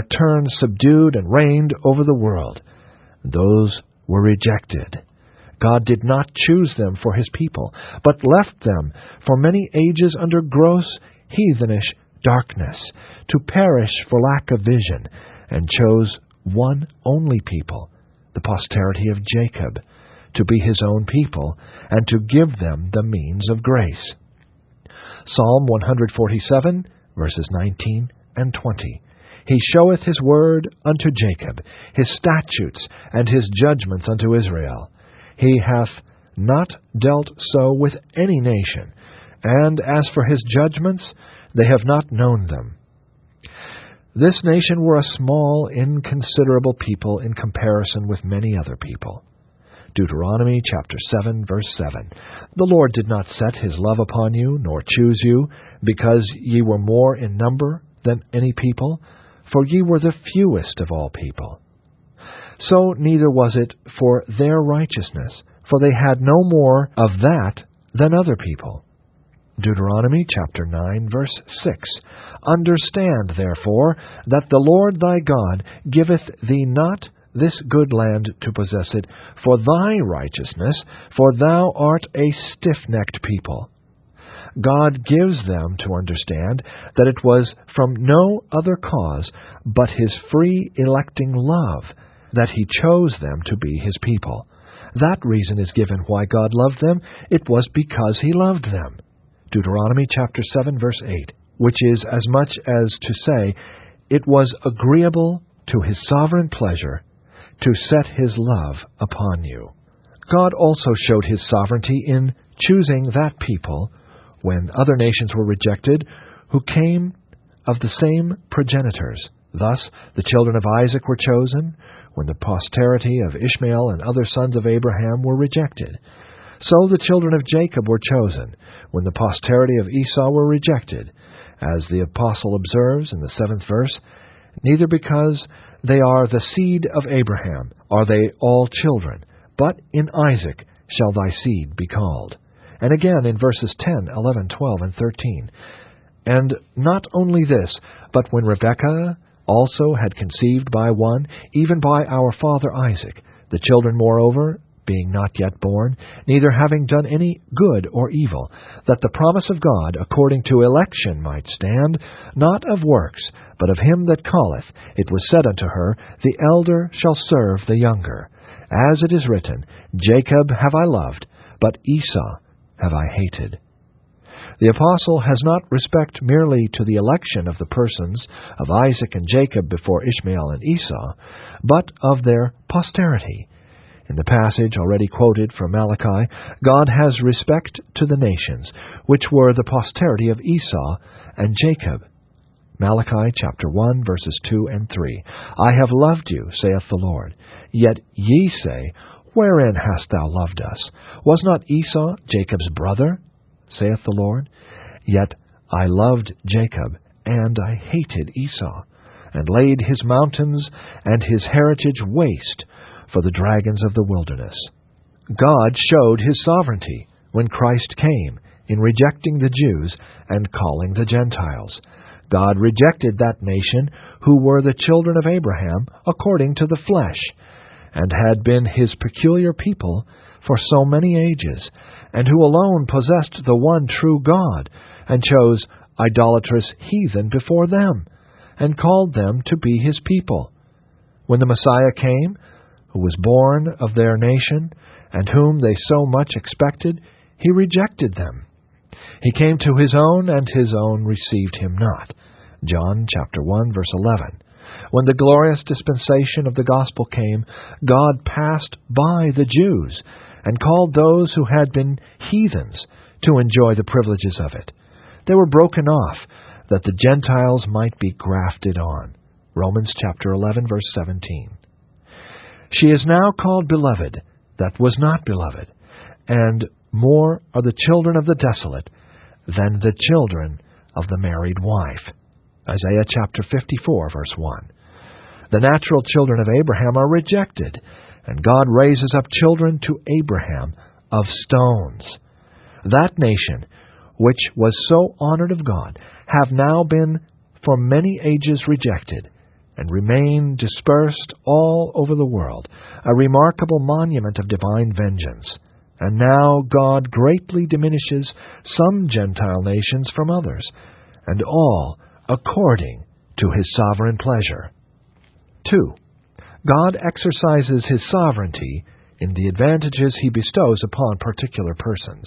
turn subdued and reigned over the world. Those were rejected. God did not choose them for his people, but left them for many ages under gross heathenish darkness, to perish for lack of vision, and chose one only people, the posterity of Jacob, to be his own people, and to give them the means of grace. Psalm 147, verses 19 and 20. He showeth his word unto Jacob, his statutes and his judgments unto Israel. He hath not dealt so with any nation, and as for his judgments, they have not known them. This nation were a small, inconsiderable people in comparison with many other people. Deuteronomy chapter 7, verse 7. The Lord did not set his love upon you, nor choose you, because ye were more in number than any people, for ye were the fewest of all people. So neither was it for their righteousness, for they had no more of that than other people. Deuteronomy chapter 9, verse 6. Understand, therefore, that the Lord thy God giveth thee not this good land to possess it for thy righteousness, for thou art a stiff-necked people. God gives them to understand that it was from no other cause but his free electing love that he chose them to be his people. That reason is given why God loved them. It was because he loved them. Deuteronomy chapter 7, verse 8, which is as much as to say, it was agreeable to his sovereign pleasure to set his love upon you. God also showed his sovereignty in choosing that people, when other nations were rejected, who came of the same progenitors. Thus the children of Isaac were chosen, when the posterity of Ishmael and other sons of Abraham were rejected. So the children of Jacob were chosen, when the posterity of Esau were rejected. As the apostle observes in the 7th verse, neither because they are the seed of Abraham are they all children, but in Isaac shall thy seed be called. And again in verses 10, 11, 12, and 13. And not only this, but when Rebekah also had conceived by one, even by our father Isaac, the children moreover, being not yet born, neither having done any good or evil, that the promise of God according to election might stand, not of works, but of him that calleth, it was said unto her, the elder shall serve the younger. As it is written, Jacob have I loved, but Esau have I hated. The apostle has not respect merely to the election of the persons of Isaac and Jacob before Ishmael and Esau, but of their posterity. In the passage already quoted from Malachi, God has respect to the nations, which were the posterity of Esau and Jacob. Malachi chapter 1, verses 2 and 3. I have loved you, saith the Lord. Yet ye say, wherein hast thou loved us? Was not Esau Jacob's brother? Saith the Lord. Yet I loved Jacob, and I hated Esau, and laid his mountains and his heritage waste for the dragons of the wilderness. God showed his sovereignty when Christ came in rejecting the Jews and calling the Gentiles. God rejected that nation who were the children of Abraham according to the flesh, and had been his peculiar people for so many ages, and who alone possessed the one true God, and chose idolatrous heathen before them, and called them to be his people. When the Messiah came, who was born of their nation, and whom they so much expected, he rejected them. He came to his own, and his own received him not. John chapter 1, verse 11. When the glorious dispensation of the gospel came, God passed by the Jews, and called those who had been heathens to enjoy the privileges of it. They were broken off, that the Gentiles might be grafted on. Romans chapter 11, verse 17. She is now called beloved, that was not beloved, and more are the children of the desolate than the children of the married wife. Isaiah chapter 54, verse 1. The natural children of Abraham are rejected, and God raises up children to Abraham of stones. That nation, which was so honored of God, have now been for many ages rejected, and remain dispersed all over the world, a remarkable monument of divine vengeance. And now God greatly diminishes some Gentile nations from others, and all according to His sovereign pleasure. 2. God exercises His sovereignty in the advantages He bestows upon particular persons.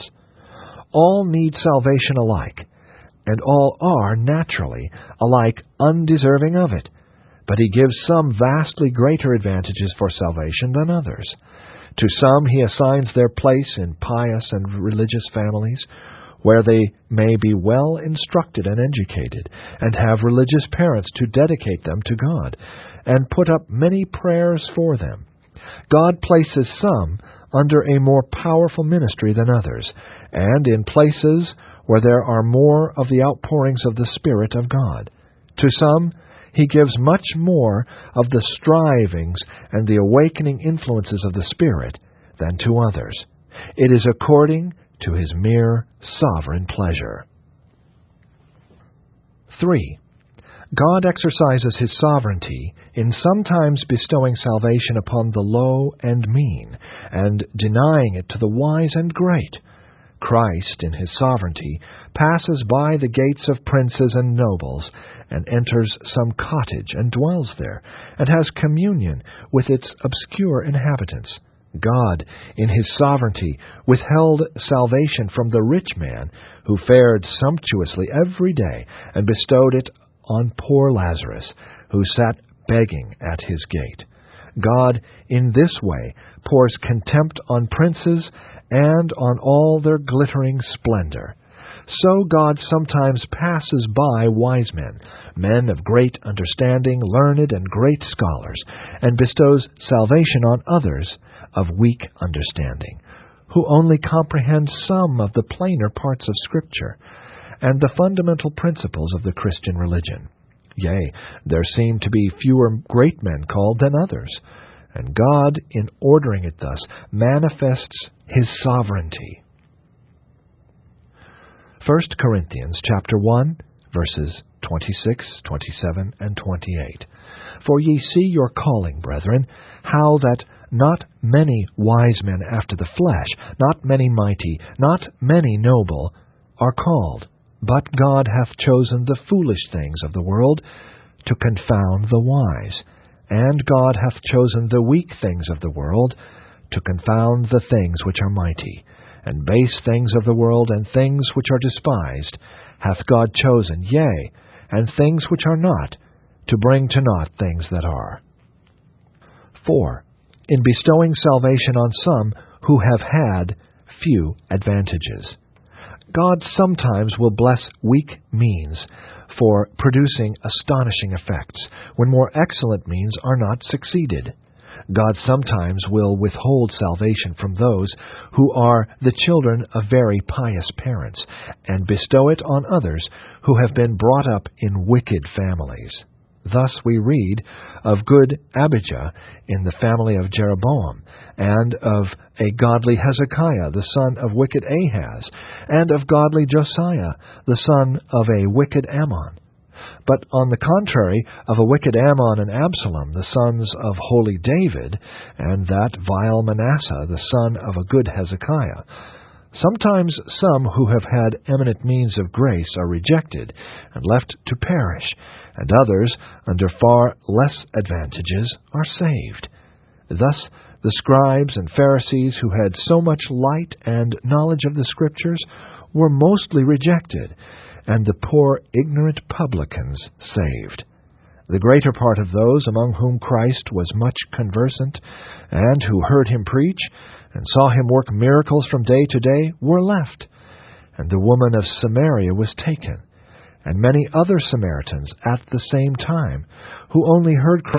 All need salvation alike, and all are naturally alike undeserving of it, but He gives some vastly greater advantages for salvation than others. To some He assigns their place in pious and religious families, where they may be well instructed and educated, and have religious parents to dedicate them to God, and put up many prayers for them. God places some under a more powerful ministry than others, and in places where there are more of the outpourings of the Spirit of God. To some He gives much more of the strivings and the awakening influences of the Spirit than to others. It is according to His mere sovereign pleasure. 3. God exercises His sovereignty in sometimes bestowing salvation upon the low and mean, and denying it to the wise and great. Christ, in His sovereignty, passes by the gates of princes and nobles, and enters some cottage, and dwells there, and has communion with its obscure inhabitants. God, in His sovereignty, withheld salvation from the rich man, who fared sumptuously every day, and bestowed it on poor Lazarus, who sat begging at His gate. God, in this way, pours contempt on princes and on all their glittering splendor. So God sometimes passes by wise men, men of great understanding, learned and great scholars, and bestows salvation on others of weak understanding, who only comprehend some of the plainer parts of Scripture and the fundamental principles of the Christian religion. Yea, there seem to be fewer great men called than others, and God, in ordering it thus, manifests His sovereignty. 1 Corinthians chapter 1, verses 26, 27, and 28. For ye see your calling, brethren, how that not many wise men after the flesh, not many mighty, not many noble, are called, but God hath chosen the foolish things of the world to confound the wise, and God hath chosen the weak things of the world to confound the things which are mighty, and base things of the world and things which are despised hath God chosen, yea, and things which are not, to bring to naught things that are. 4. In bestowing salvation on some who have had few advantages. God sometimes will bless weak means for producing astonishing effects, when more excellent means are not succeeded. God sometimes will withhold salvation from those who are the children of very pious parents, and bestow it on others who have been brought up in wicked families. Thus we read of good Abijah in the family of Jeroboam, and of a godly Hezekiah, the son of wicked Ahaz, and of godly Josiah, the son of a wicked Ammon. But on the contrary, of a wicked Ammon and Absalom, the sons of holy David, and that vile Manasseh, the son of a good Hezekiah. Sometimes some who have had eminent means of grace are rejected and left to perish, and others, under far less advantages, are saved. Thus the scribes and Pharisees who had so much light and knowledge of the Scriptures were mostly rejected, and the poor ignorant publicans saved. The greater part of those among whom Christ was much conversant, and who heard Him preach, and saw Him work miracles from day to day, were left, and the woman of Samaria was taken, and many other Samaritans at the same time, who only heard Christ